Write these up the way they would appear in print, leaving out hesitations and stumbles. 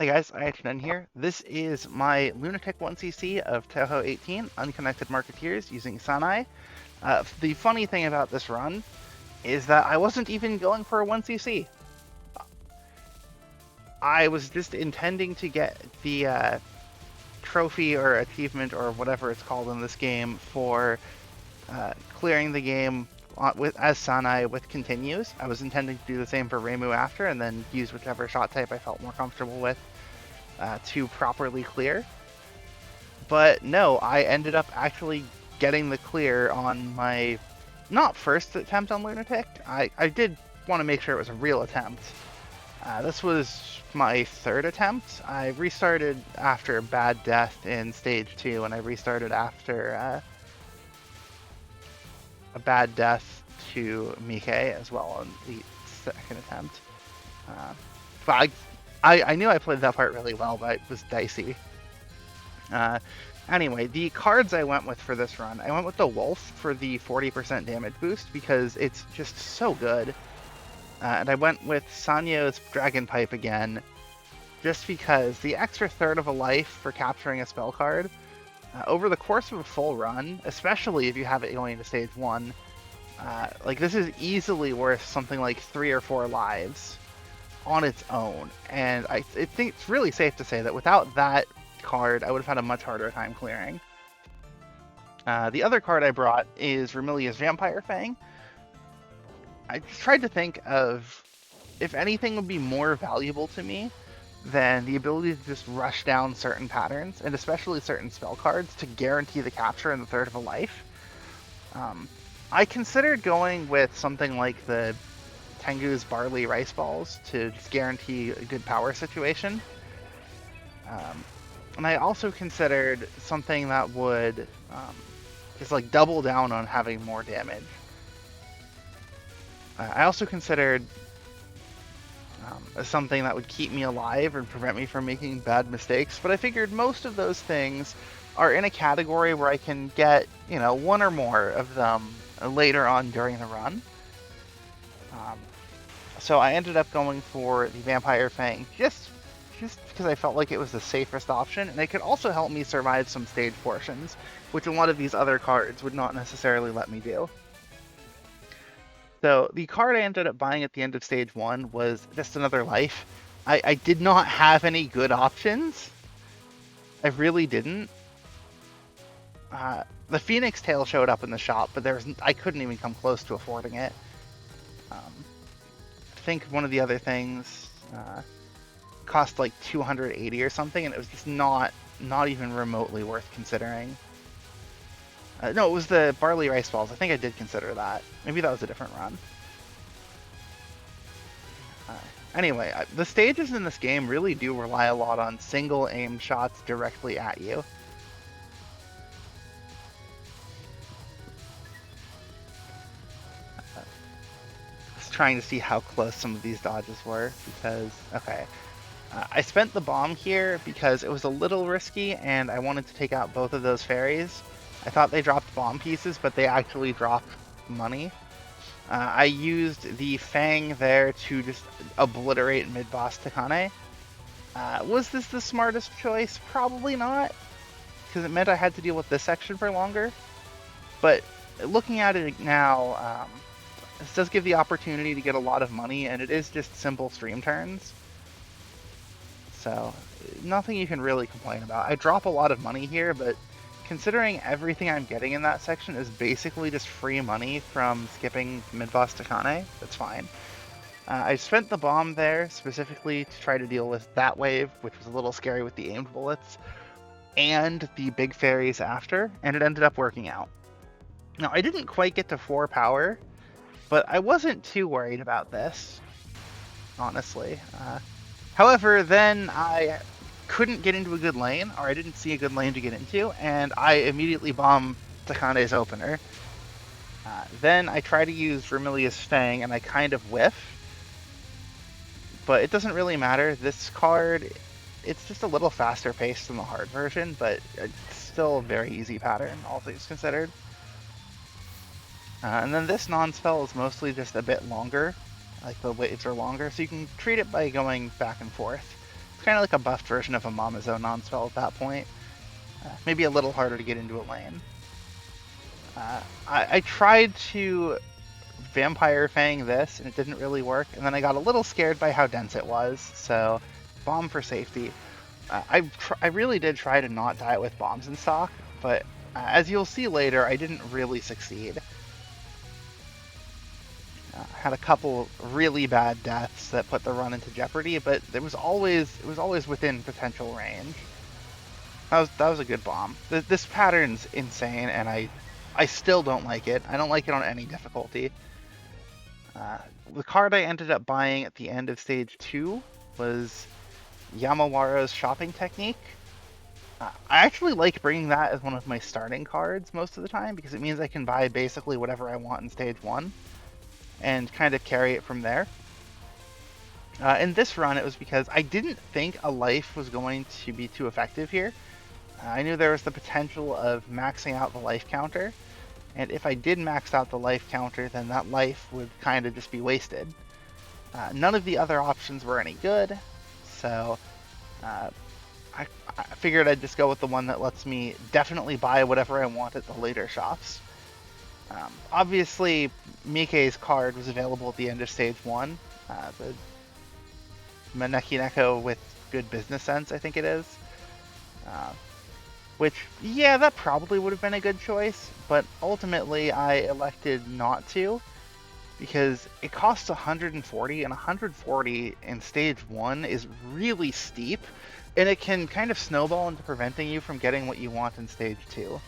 Hey guys, IHN here. This is my lunatic 1cc of Touhou 18 Unconnected Marketeers using Sanae. The funny thing about this run is that I wasn't even going for a 1cc. I was just intending to get the trophy or achievement or whatever it's called in this game for clearing the game as Sanae with continues. I was intending to do the same for Reimu after and then use whichever shot type I felt more comfortable with to properly clear. But no, I ended up actually getting the clear on my not first attempt on Lunatic. I did want to make sure it was a real attempt. This was my third attempt. I restarted after a bad death in stage 2, and I restarted after a bad death to Mike as well on the second attempt. But I knew I played that part really well, but it was dicey. Anyway, the cards I went with for this run, I went with the Wolf for the 40% damage boost because it's just so good. And I went with Sanyo's Dragon Pipe again, just because the extra third of a life for capturing a spell card, over the course of a full run, especially if you have it going into stage 1, like this is easily worth something like 3 or 4 lives on its own. And I think it's really safe to say that without that card, I would have had a much harder time clearing. The other card I brought is Vermilia's Vampire Fang. I tried to think of if anything would be more valuable to me than the ability to just rush down certain patterns, and especially certain spell cards, to guarantee the capture in the third of a life. I considered going with something like the Tengu's Barley Rice Balls to just guarantee a good power situation. And I also considered something that would just like double down on having more damage. I also considered something that would keep me alive and prevent me from making bad mistakes, but I figured most of those things are in a category where I can get, one or more of them later on during the run. So I ended up going for the Vampire Fang just because I felt like it was the safest option, and it could also help me survive some stage portions, which a lot of these other cards would not necessarily let me do. So the card I ended up buying at the end of stage 1 was just another life. I did not have any good options. I really didn't. The Phoenix Tail showed up in the shop, but I couldn't even come close to affording it. I think one of the other things cost like 280 or something, and it was just not even remotely worth considering. No, it was the Barley Rice Balls. I think I did consider that. Maybe that was a different run. Anyway, the stages in this game really do rely a lot on single aim shots directly at you. Just trying to see how close some of these dodges were, because, okay. I spent the bomb here because it was a little risky, and I wanted to take out both of those fairies. I thought they dropped bomb pieces, but they actually dropped money. I used the Fang there to just obliterate midboss Takane. Was this the smartest choice? Probably not, because it meant I had to deal with this section for longer. But looking at it now, this does give the opportunity to get a lot of money, and it is just simple stream turns. So nothing you can really complain about. I drop a lot of money here, but considering everything I'm getting in that section is basically just free money from skipping mid-boss Takane, that's fine. I spent the bomb there specifically to try to deal with that wave, which was a little scary with the aimed bullets, and the big fairies after, and it ended up working out. Now, I didn't quite get to 4 power, but I wasn't too worried about this, honestly. However, then I couldn't get into a good lane, or I didn't see a good lane to get into, and I immediately bombed Takane's opener. Then I try to use Vermilia's Fang, and I kind of whiff. But it doesn't really matter. This card, it's just a little faster paced than the hard version, but it's still a very easy pattern, all things considered. And then this non-spell is mostly just a bit longer. Like the waves are longer, so you can treat it by going back and forth. kind of like a buffed version of a Mamazo non-spell at that point. Maybe a little harder to get into a lane. I tried to Vampire Fang this, and it didn't really work, and then I got a little scared by how dense it was, so bomb for safety. I really did try to not die with bombs in stock, but as you'll see later, I didn't really succeed. Had a couple really bad deaths that put the run into jeopardy, but it was always within potential range. That was a good bomb. This pattern's insane, and I still don't like it. I don't like it on any difficulty. The card I ended up buying at the end of stage 2 was Yamawaro's Shopping Technique. I actually like bringing that as one of my starting cards most of the time because it means I can buy basically whatever I want in stage 1 and kind of carry it from there. In this run, it was because I didn't think a life was going to be too effective here. I knew there was the potential of maxing out the life counter, and if I did max out the life counter, then that life would kind of just be wasted. None of the other options were any good, so I figured I'd just go with the one that lets me definitely buy whatever I want at the later shops. Obviously, Mike's card was available at the end of stage 1. The Maneki Neko with good business sense, I think it is. Which, yeah, that probably would have been a good choice, but ultimately I elected not to because it costs 140, and 140 in stage 1 is really steep, and it can kind of snowball into preventing you from getting what you want in stage 2.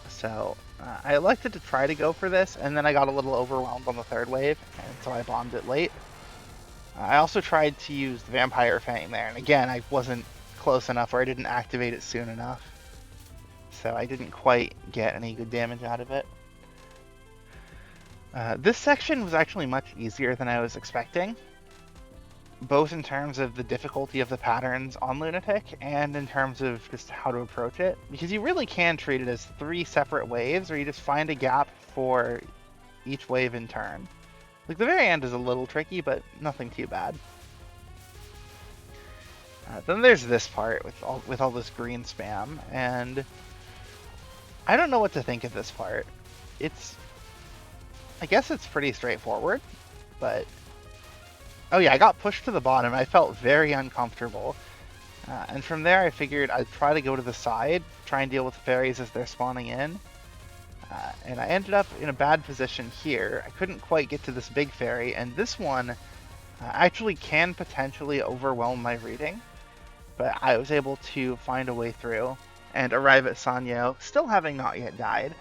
So I elected to try to go for this, and then I got a little overwhelmed on the third wave, and so I bombed it late. I also tried to use the Vampire Fang there, and again, I wasn't close enough, or I didn't activate it soon enough. So I didn't quite get any good damage out of it. This section was actually much easier than I was expecting, both in terms of the difficulty of the patterns on Lunatic and in terms of just how to approach it, because you really can treat it as 3 separate waves, or you just find a gap for each wave in turn. Like, the very end is a little tricky, but nothing too bad. Then there's this part with all this green spam, and I don't know what to think of this part. I guess it's pretty straightforward, but oh yeah, I got pushed to the bottom. I felt very uncomfortable, and from there I figured I'd try to go to the side, try and deal with the fairies as they're spawning in, and I ended up in a bad position here. I couldn't quite get to this big fairy, and this one actually can potentially overwhelm my reading. But I was able to find a way through and arrive at Sanae, still having not yet died,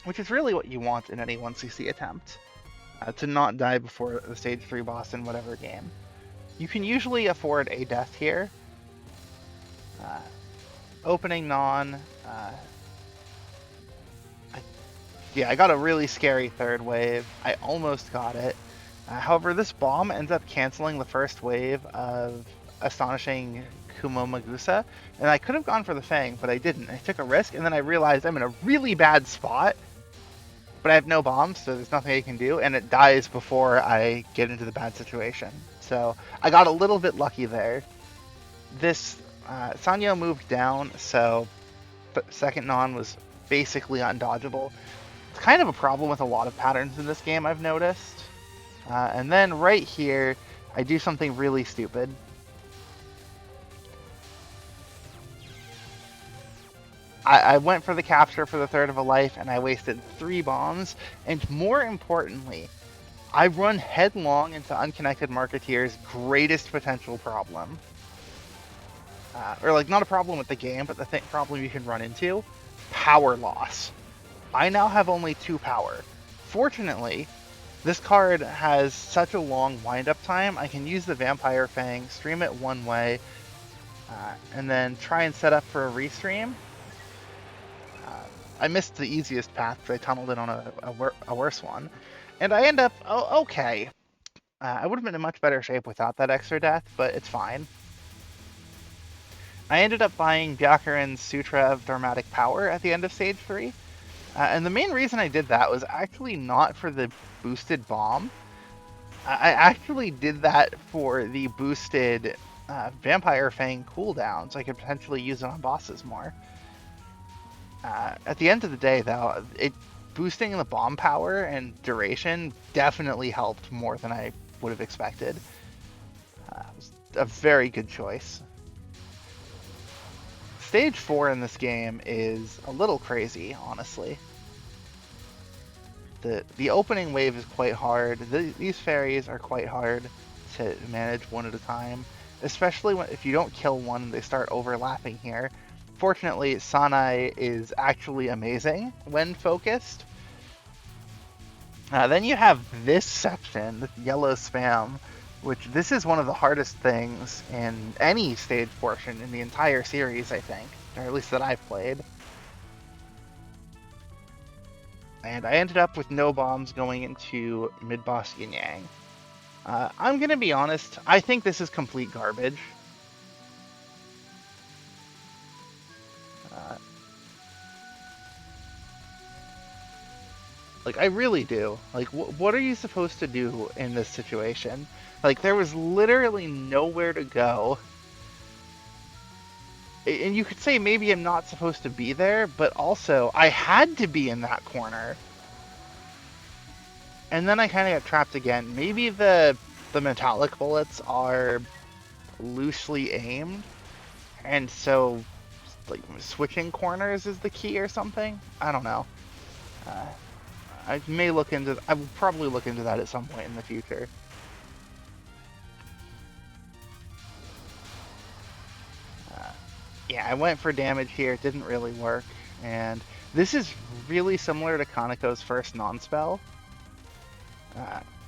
which is really what you want in any 1cc attempt, to not die before the stage 3 boss in whatever game. You can usually afford a death here. Opening non, I got a really scary third wave. I almost got it. However, this bomb ends up canceling the first wave of Astonishing Kumomagusa, and I could have gone for the Fang, but I didn't. I took a risk, and then I realized I'm in a really bad spot, but I have no bombs, so there's nothing I can do, and it dies before I get into the bad situation. So I got a little bit lucky there. This Sanae moved down, so the second non was basically undodgeable. It's kind of a problem with a lot of patterns in this game, I've noticed. And then right here, I do something really stupid. I went for the capture for the third of a life, and I wasted 3 bombs, and more importantly, I run headlong into Unconnected Marketeers' greatest potential problem. Or, like, not a problem with the game, but the problem you can run into, power loss. I now have only 2 power. Fortunately, this card has such a long wind-up time, I can use the Vampire Fang, stream it one way, and then try and set up for a restream. I missed the easiest path because I tunneled it on a worse one. And I end up, okay. I would have been in much better shape without that extra death, but it's fine. I ended up buying Byakuren's Sutra of Dharmatic Power at the end of stage 3. And the main reason I did that was actually not for the boosted bomb, I actually did that for the boosted Vampire Fang cooldown, so I could potentially use it on bosses more. At the end of the day, though, it boosting the bomb power and duration definitely helped more than I would have expected. It was a very good choice. Stage 4 in this game is a little crazy, honestly. The opening wave is quite hard. These fairies are quite hard to manage one at a time, especially if you don't kill one, they start overlapping here. Fortunately, Sanae is actually amazing when focused. Then you have this section, the yellow spam, which this is one of the hardest things in any stage portion in the entire series, I think, or at least that I've played. And I ended up with no bombs going into mid-boss Yin Yang. I'm gonna be honest, I think this is complete garbage. Uh, like, I really do. Like, what are you supposed to do in this situation? Like, there was literally nowhere to go. And you could say maybe I'm not supposed to be there, but also, I had to be in that corner. And then I kind of got trapped again. Maybe the metallic bullets are loosely aimed, and so like switching corners is the key or something. I don't know. Uh, I may look into. I will probably look into that at some point in the future. Uh, yeah, I went for damage here. It didn't really work, and this is really similar to Kaneko's first non-spell.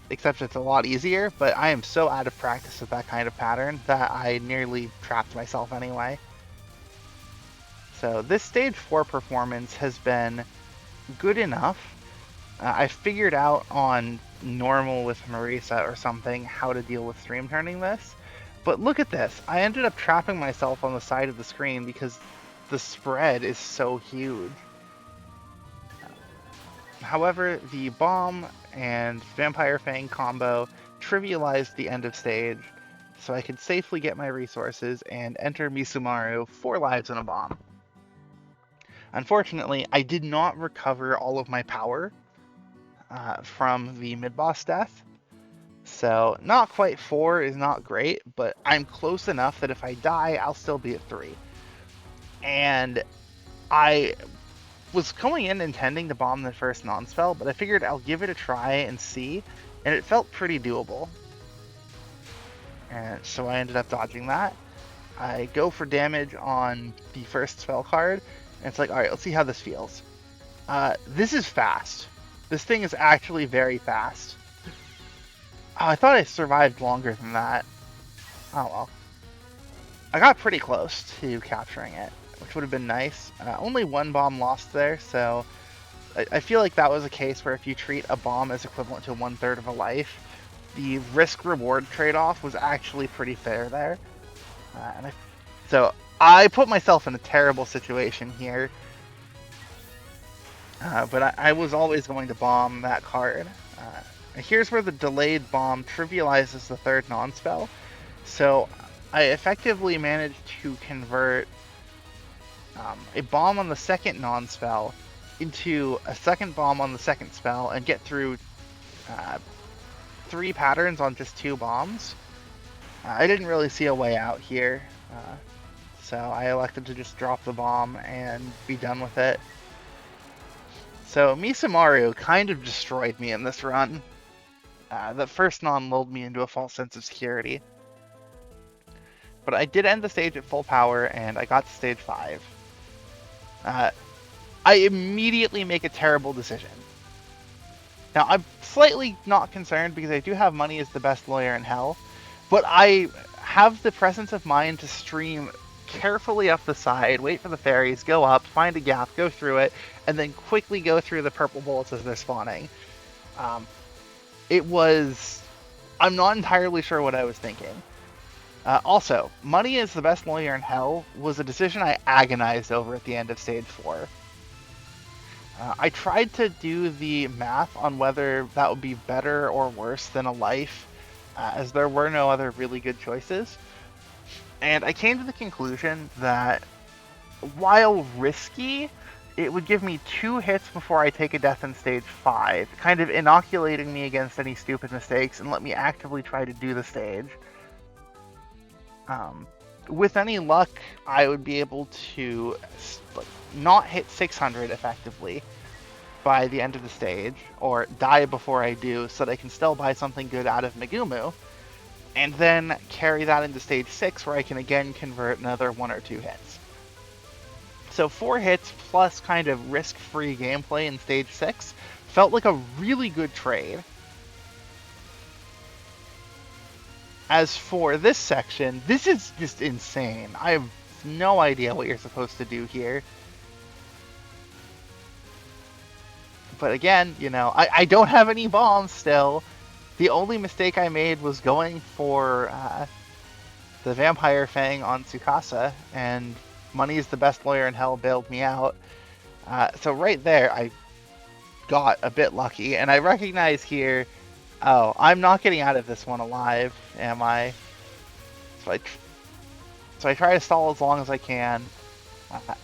Except it's a lot easier, but I am so out of practice with that kind of pattern that I nearly trapped myself anyway. So this stage 4 performance has been good enough. I figured out on normal with Marisa or something how to deal with stream turning this. But look at this. I ended up trapping myself on the side of the screen because the spread is so huge. However, the bomb and Vampire Fang combo trivialized the end of stage, so I could safely get my resources and enter Misumaru 4 lives and a bomb. Unfortunately, I did not recover all of my power from the mid-boss death, so not quite 4 is not great, but I'm close enough that if I die, I'll still be at 3. And I was going in intending to bomb the first non-spell, but I figured I'll give it a try and see, and it felt pretty doable. And so I ended up dodging that. I go for damage on the first spell card, and it's like, alright, let's see how this feels. This is fast. This thing is actually very fast. Oh, I thought I survived longer than that. Oh well. I got pretty close to capturing it, which would have been nice. Only one bomb lost there, so I feel like that was a case where if you treat a bomb as equivalent to 1/3 of a life, the risk-reward trade-off was actually pretty fair there. So I put myself in a terrible situation here, but I was always going to bomb that card. And here's where the delayed bomb trivializes the third non-spell. So I effectively managed to convert a bomb on the second non-spell into a second bomb on the second spell and get through 3 patterns on just 2 bombs. I didn't really see a way out here, so I elected to just drop the bomb and be done with it. So Misumaru kind of destroyed me in this run. The first non lulled me into a false sense of security. But I did end the stage at full power, and I got to stage 5. I immediately make a terrible decision. Now, I'm slightly not concerned because I do have money as the best lawyer in hell, but I have the presence of mind to stream carefully up the side, wait for the fairies, go up, find a gap, go through it, and then quickly go through the purple bullets as they're spawning. I'm not entirely sure what I was thinking. Also, money as the best lawyer in hell was a decision I agonized over at the end of stage 4. I tried to do the math on whether that would be better or worse than a life, as there were no other really good choices. And I came to the conclusion that while risky, it would give me 2 hits before I take a death in stage 5, kind of inoculating me against any stupid mistakes and let me actively try to do the stage. Um, with any luck, I would be able to like, not hit 600 effectively by the end of the stage, or die before I do, so that I can still buy something good out of Megumu, and then carry that into stage 6, where I can again convert another 1 or 2 hits. So 4 hits plus kind of risk-free gameplay in stage 6 felt like a really good trade. As for this section, this is just insane. I have no idea what you're supposed to do here. But again, I don't have any bombs still. The only mistake I made was going for the Vampire Fang on Tsukasa, and Money is the Best Lawyer in Hell bailed me out. So right there, I got a bit lucky, and I recognize here, oh, I'm not getting out of this one alive, am I? So I try to stall as long as I can,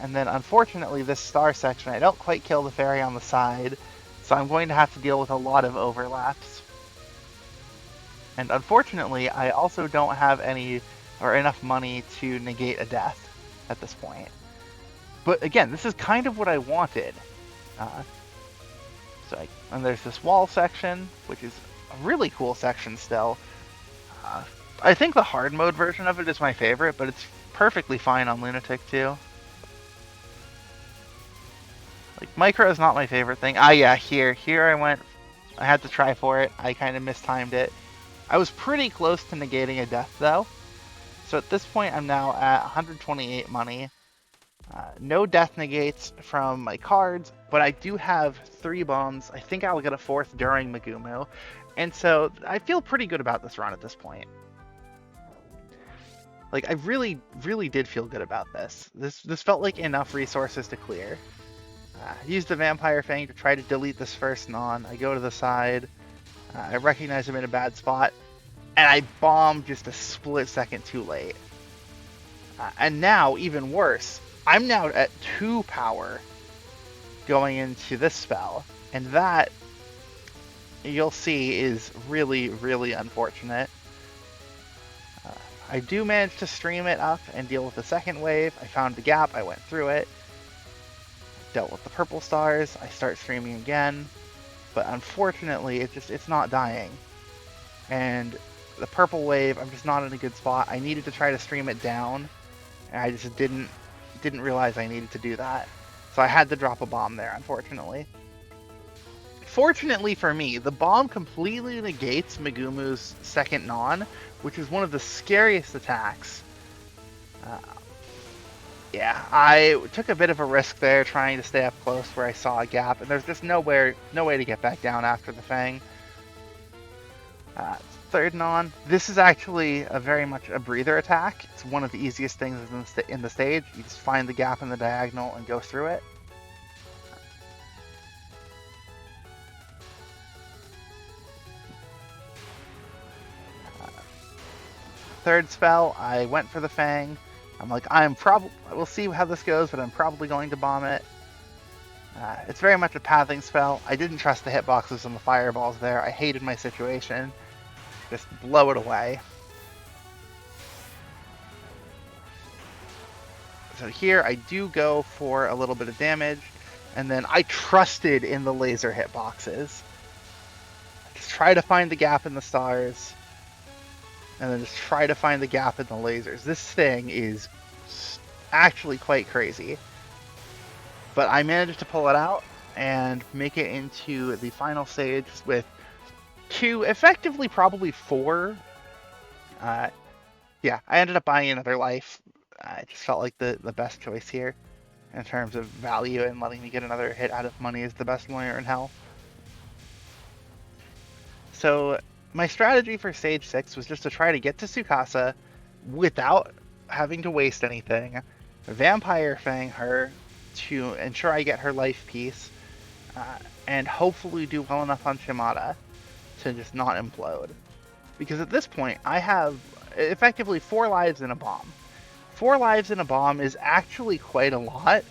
and then unfortunately this star section, I don't quite kill the fairy on the side, so I'm going to have to deal with a lot of overlaps. And unfortunately, I also don't have any or enough money to negate a death at this point. But again, this is kind of what I wanted. And there's this wall section, which is a really cool section still. I think the hard mode version of it is my favorite, but it's perfectly fine on Lunatic too. Like, micro is not my favorite thing. Yeah, here I went. I had to try for it. I kind of mistimed it. I was pretty close to negating a death though. So at this point, I'm now at 128 money. No death negates from my cards, but I do have 3 bombs. I think I'll get a 4th during Megumu. And so I feel pretty good about this run at this point. Like, I really, really did feel good about this. This felt like enough resources to clear. Use the Vampire Fang to try to delete this first non. I go to the side. I recognize I'm in a bad spot. And I bomb just a split second too late. And now, even worse, I'm now at 2 power going into this spell. And that, you'll see, is really, really unfortunate. I do manage to stream it up and deal with the second wave. I found the gap, I went through it. Dealt with the purple stars, I start streaming again. But unfortunately, it's not dying. And the purple wave, I'm just not in a good spot. I needed to try to stream it down, and I just didn't realize I needed to do that. So I had to drop a bomb there, unfortunately. Fortunately for me, the bomb completely negates Megumu's second non, which is one of the scariest attacks. Yeah, I took a bit of a risk there trying to stay up close where I saw a gap, and there's just no way to get back down after the Fang. Third non. This is actually very much a breather attack. It's one of the easiest things in the stage. You just find the gap in the diagonal and go through it. Third spell, I went for the Fang. I'm like, we'll see how this goes, but I'm probably going to bomb it. It's very much a pathing spell. I didn't trust the hitboxes and the fireballs there. I hated my situation. Just blow it away. So here I do go for a little bit of damage, and then I trusted in the laser hitboxes. Just try to find the gap in the stars, and then just try to find the gap in the lasers. This thing is actually quite crazy. But I managed to pull it out and make it into the final stage with 2, effectively probably 4. Yeah, I ended up buying another life. I just felt like the best choice here in terms of value, and letting me get another hit out of Money is the Best Lawyer in Hell. So my strategy for stage 6 was just to try to get to Tsukasa without having to waste anything, Vampire Fang her to ensure I get her life piece, and hopefully do well enough on Chimata to just not implode. Because at this point, I have effectively 4 lives in a bomb. 4 lives in a bomb is actually quite a lot.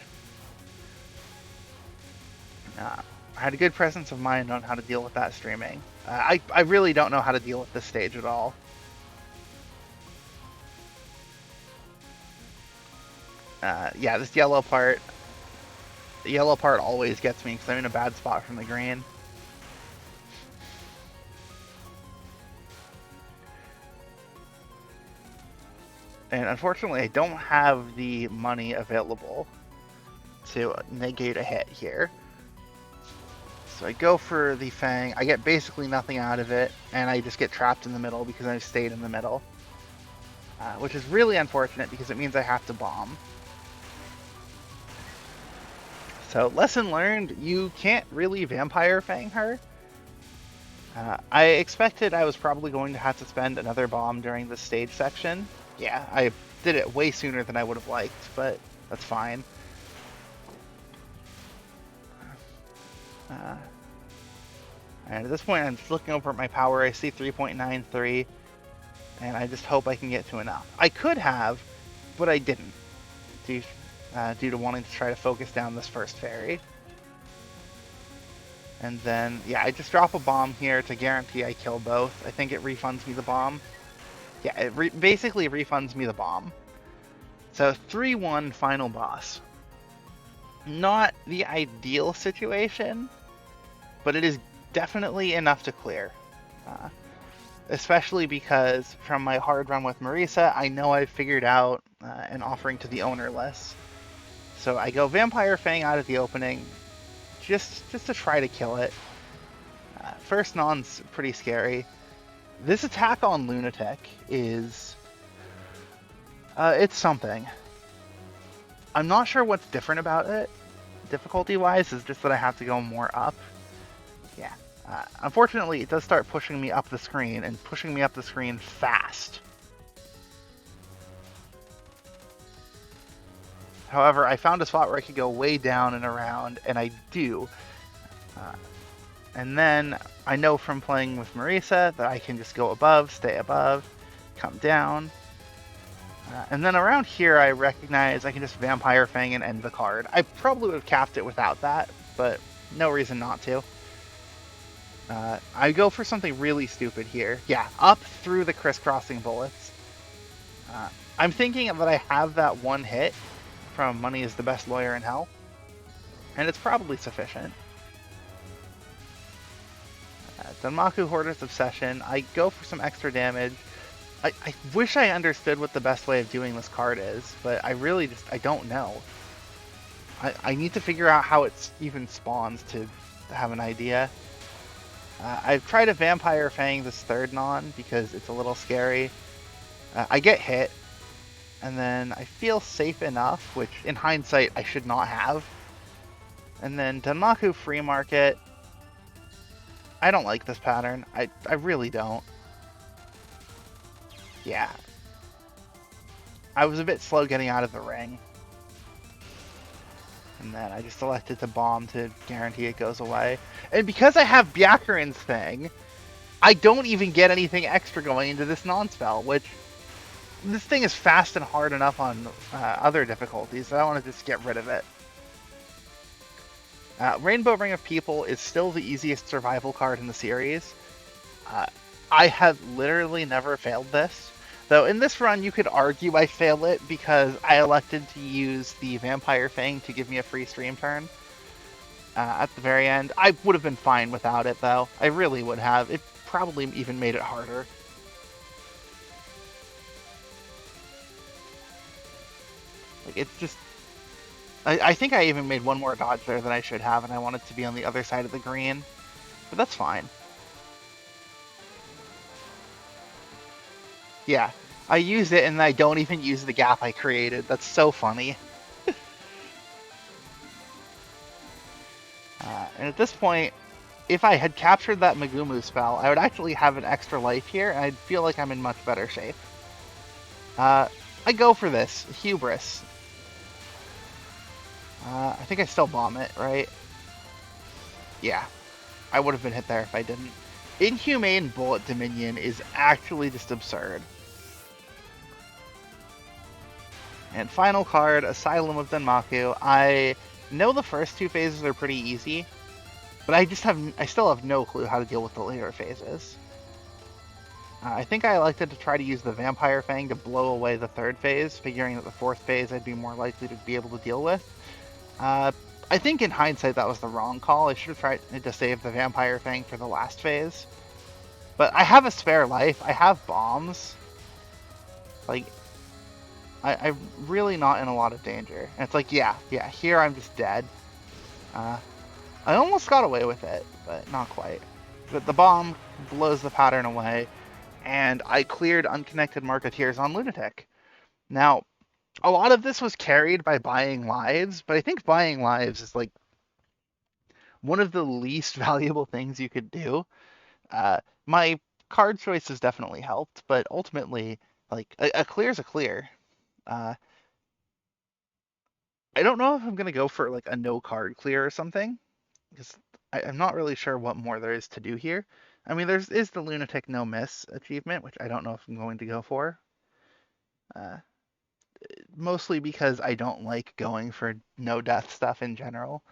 I had a good presence of mind on how to deal with that streaming. I really don't know how to deal with this stage at all. Yeah, this yellow part. The yellow part always gets me because I'm in a bad spot from the green. And unfortunately, I don't have the money available to negate a hit here. So I go for the Fang. I get basically nothing out of it, and I just get trapped in the middle because I stayed in the middle. Which is really unfortunate because it means I have to bomb. So lesson learned, you can't really Vampire Fang her. I expected I was probably going to have to spend another bomb during this stage section. Yeah, I did it way sooner than I would have liked, but that's fine. And at this point, I'm just looking over at my power. I see 3.93, and I just hope I can get to enough. I could have, but I didn't, due to wanting to try to focus down this first fairy. And then, yeah, I just drop a bomb here to guarantee I kill both. I think it refunds me the bomb. Yeah, it basically refunds me the bomb. So 3-1 final boss. Not the ideal situation, but it is definitely enough to clear. Especially because from my hard run with Marisa, I know I've figured out an offering to the ownerless. So I go Vampire Fang out of the opening, just to try to kill it. First non's pretty scary. This attack on Lunatic is... it's something. I'm not sure what's different about it, difficulty-wise, is just that I have to go more up. Yeah. Unfortunately, it does start pushing me up the screen, and pushing me up the screen fast. However, I found a spot where I could go way down and around, and I do. And then I know from playing with Marisa that I can just go above, stay above, come down. And then around here, I recognize I can just Vampire Fang and end the card. I probably would have capped it without that, but no reason not to. I go for something really stupid here. Yeah, up through the crisscrossing bullets. I'm thinking that I have that one hit from Money is the Best Lawyer in Hell, and it's probably sufficient. Danmaku Hoarder's Obsession. I go for some extra damage. I wish I understood what the best way of doing this card is, but I really just, I don't know. I need to figure out how it even spawns to have an idea. I've tried to Vampire Fang this third non because it's a little scary. I get hit, and then I feel safe enough, which in hindsight I should not have. And then Danmaku Free Market. I don't like this pattern. I really don't. Yeah. I was a bit slow getting out of the ring. And then I just elected to bomb to guarantee it goes away. And because I have Byakurin's thing, I don't even get anything extra going into this non-spell, which... This thing is fast and hard enough on other difficulties, so I want to just get rid of it. Rainbow Ring of People is still the easiest survival card in the series. I have literally never failed this. Though in this run, you could argue I failed it because I elected to use the Vampire Fang to give me a free stream turn at the very end. I would have been fine without it, though. I really would have. It probably even made it harder. Like, it's just... I think I even made one more dodge there than I should have, and I wanted to be on the other side of the green. But that's fine. Yeah, I use it and I don't even use the gap I created. That's so funny. And at this point, if I had captured that Megumu spell, I would actually have an extra life here, and I'd feel like I'm in much better shape. I go for this. Hubris. I think I still bomb it, right? Yeah, I would have been hit there if I didn't. Inhumane Bullet Dominion is actually just absurd. And final card, Asylum of Denmaku. I know the first two phases are pretty easy, but I still have no clue how to deal with the later phases. I think I elected to try to use the Vampire Fang to blow away the third phase, figuring that the fourth phase I'd be more likely to be able to deal with. Uh, I think in hindsight that was the wrong call. I should have tried to save the Vampire Fang for the last phase. But I have a spare life. I have bombs. Like, I'm really not in a lot of danger. And it's like, yeah, here I'm just dead. Uh, I almost got away with it, but not quite. But the bomb blows the pattern away, and I cleared Unconnected Marketeers on Lunatic. Now, a lot of this was carried by buying lives, but I think buying lives is like one of the least valuable things you could do. My card choices definitely helped, but ultimately, like a clear is a clear. Uh, I don't know if I'm gonna go for like a no card clear or something, because I'm not really sure what more there is to do here. I mean, there's is the lunatic no miss achievement, which I don't know if I'm going to go for. Uh, Mostly because I don't like going for no death stuff in general,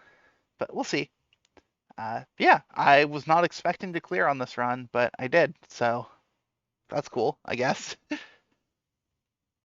but we'll see. Yeah, I was not expecting to clear on this run, but I did, so that's cool, I guess.